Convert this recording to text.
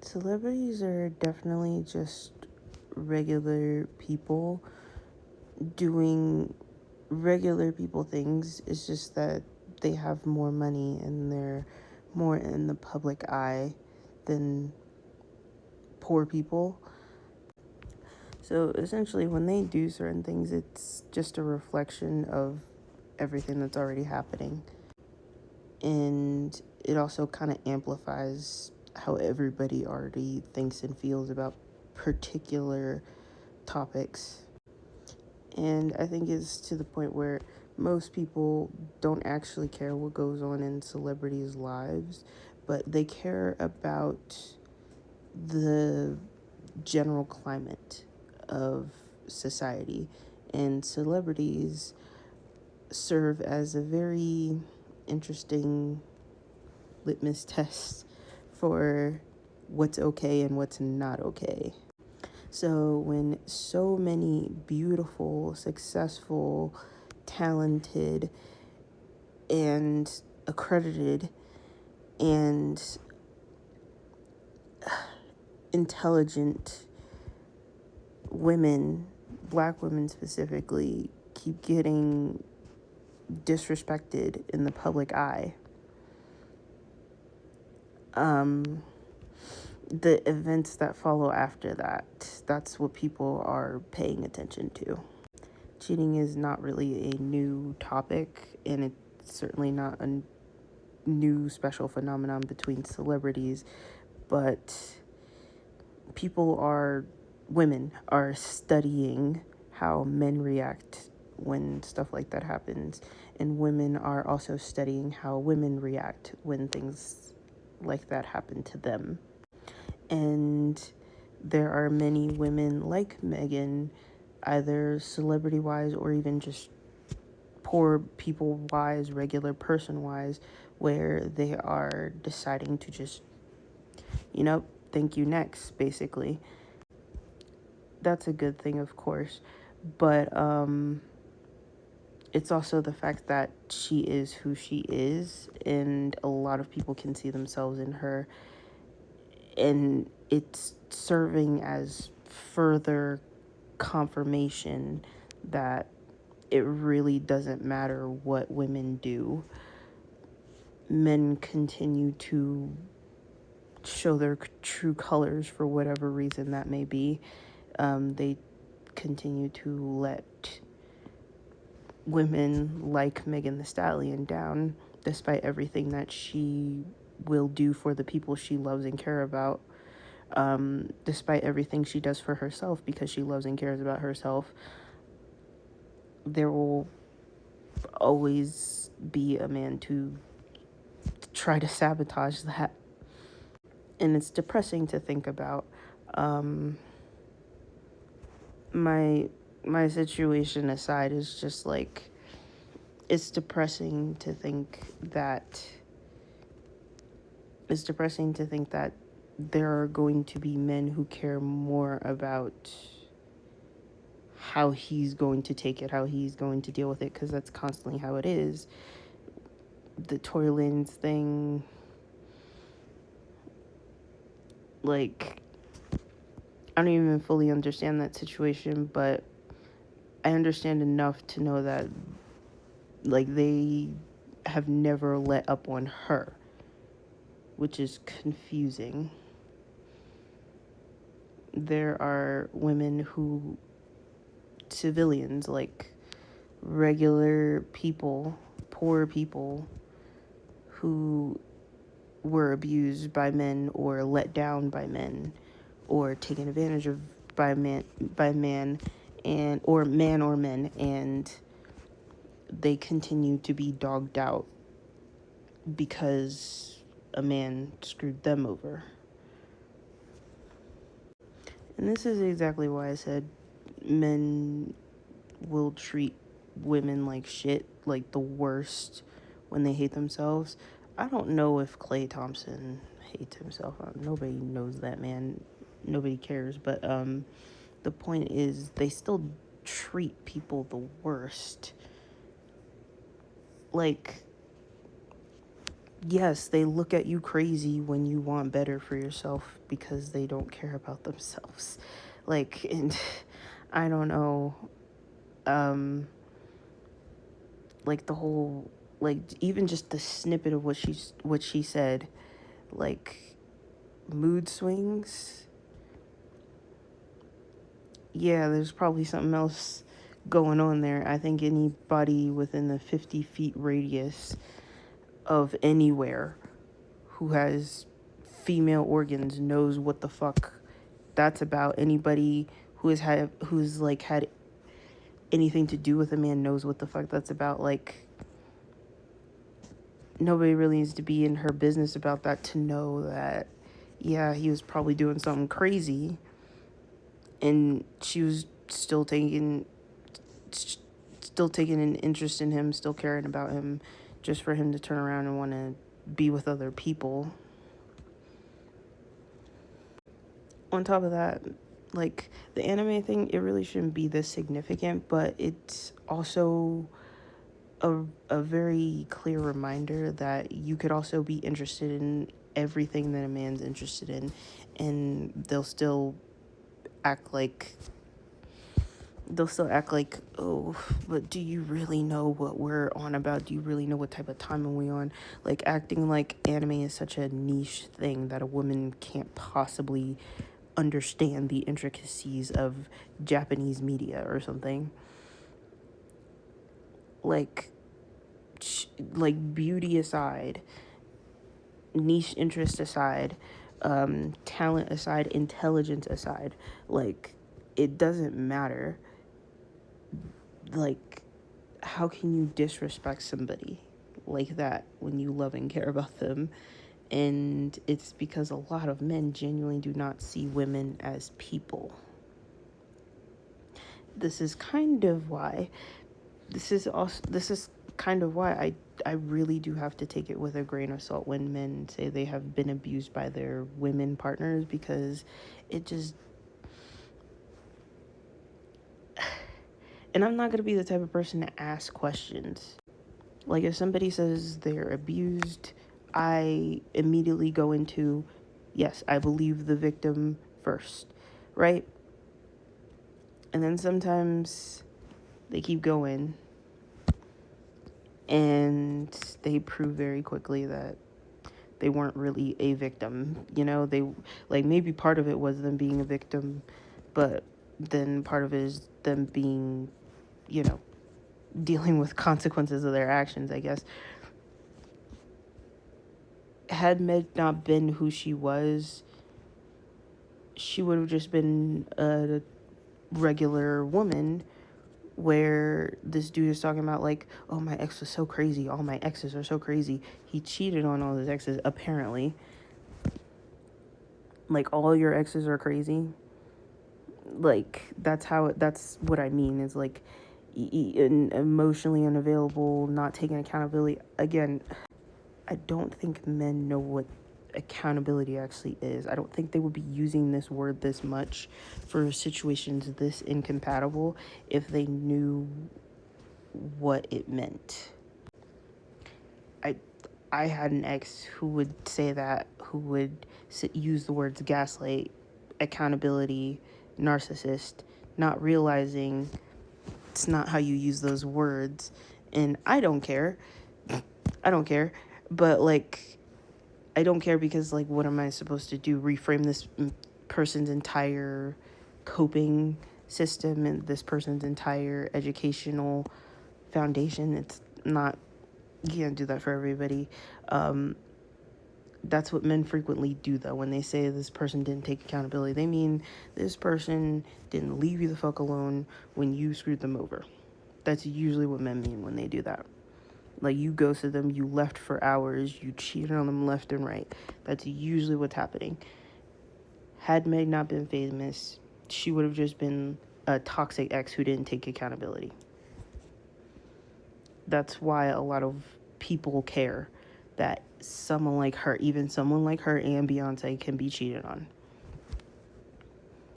Celebrities are definitely just regular people doing regular people things. It's just that they have more money and they're more in the public eye than poor people. So essentially, when they do certain things, it's just a reflection of everything that's already happening. And it also kind of amplifies how everybody already thinks and feels about particular topics. And I think it's to the point where most people don't actually care what goes on in celebrities' lives, but they care about the general climate of society. And celebrities serve as a very interesting litmus test for what's okay and what's not okay. So when so many beautiful, successful, talented, and accredited and intelligent women, black women specifically, keep getting disrespected in the public eye, the events that follow after that, that's what people are paying attention to. Cheating is not really a new topic, and it's certainly not a new special phenomenon between celebrities, but women are studying how men react when stuff like that happens, and women are also studying how women react when things like that happen to them. And there are many women like Megan, either celebrity wise or even just poor people wise, regular person wise, where they are deciding to just, thank you next, basically. That's a good thing, of course, but it's also the fact that she is who she is, and a lot of people can see themselves in her, and it's serving as further confirmation that it really doesn't matter what women do. Men continue to show their true colors for whatever reason that may be. They continue to let women like Megan Thee Stallion down, despite everything that she will do for the people she loves and care about. Despite everything she does for herself because she loves and cares about herself, there will always be a man to try to sabotage that. And it's depressing to think about. My situation aside is just like, it's depressing to think that there are going to be men who care more about how he's going to take it, how he's going to deal with it, because that's constantly how it is. The Tory Lanez thing, like, I don't even fully understand that situation, but I understand enough to know that, like, they have never let up on her, which is confusing. There are women who, civilians, like regular people, poor people, who were abused by men or let down by men or taken advantage of by man and or men, and they continue to be dogged out because a man screwed them over. And this is exactly why I said men will treat women like shit, like the worst, when they hate themselves. I don't know if Klay Thompson hates himself. Nobody knows that, man. Nobody cares. But the point is, they still treat people the worst. Like, yes, they look at you crazy when you want better for yourself because they don't care about themselves. Like, and I don't know, um, like the whole, like even just the snippet of what she said, like mood swings. Yeah, there's probably something else going on there. I think anybody within the 50 feet radius of anywhere who has female organs knows what the fuck that's about. Anybody who's like had anything to do with a man knows what the fuck that's about. Like, nobody really needs to be in her business about that to know that, yeah, he was probably doing something crazy, and she was still taking an interest in him, still caring about him, just for him to turn around and want to be with other people. On top of that, like the anime thing, it really shouldn't be this significant, but it's also a very clear reminder that you could also be interested in everything that a man's interested in, and act like they'll still act like, oh, but do you really know what we're on about? Do you really know what type of time are we on? Like, acting like anime is such a niche thing that a woman can't possibly understand the intricacies of Japanese media or something. Like, like beauty aside, niche interest aside, talent aside, intelligence aside, like, it doesn't matter. Like, how can you disrespect somebody like that when you love and care about them? And it's because a lot of men genuinely do not see women as people. This is kind of why this is kind of why I really do have to take it with a grain of salt when men say they have been abused by their women partners, because it just, and I'm not going to be the type of person to ask questions. Like, if somebody says they're abused, I immediately go into, yes, I believe the victim first, right? And then sometimes they keep going and they prove very quickly that they weren't really a victim. They, like, maybe part of it was them being a victim, but then part of it is them being, you know, dealing with consequences of their actions, I guess. Had Meg not been who she was, she would have just been a regular woman, where this dude is talking about, like, oh, my ex was so crazy, all my exes are so crazy, he cheated on all his exes, apparently. Like, all your exes are crazy. Like, that's what I mean, is like, emotionally unavailable, not taking accountability. Again, I don't think men know what accountability actually is. I don't think they would be using this word this much for situations this incompatible if they knew what it meant. I I had an ex who would say that, who would use the words gaslight, accountability, narcissist, not realizing it's not how you use those words. And I don't care. I don't care. But, like, I don't care because, like, what am I supposed to do? Reframe this person's entire coping system and this person's entire educational foundation? It's not, you can't do that for everybody. That's what men frequently do, though. When they say this person didn't take accountability, they mean this person didn't leave you the fuck alone when you screwed them over. That's usually what men mean when they do that. Like, you ghosted them, you left for hours, you cheated on them left and right. That's usually what's happening. Had Meg not been famous, she would have just been a toxic ex who didn't take accountability. That's why a lot of people care that someone like her, even someone like her and Beyonce, can be cheated on.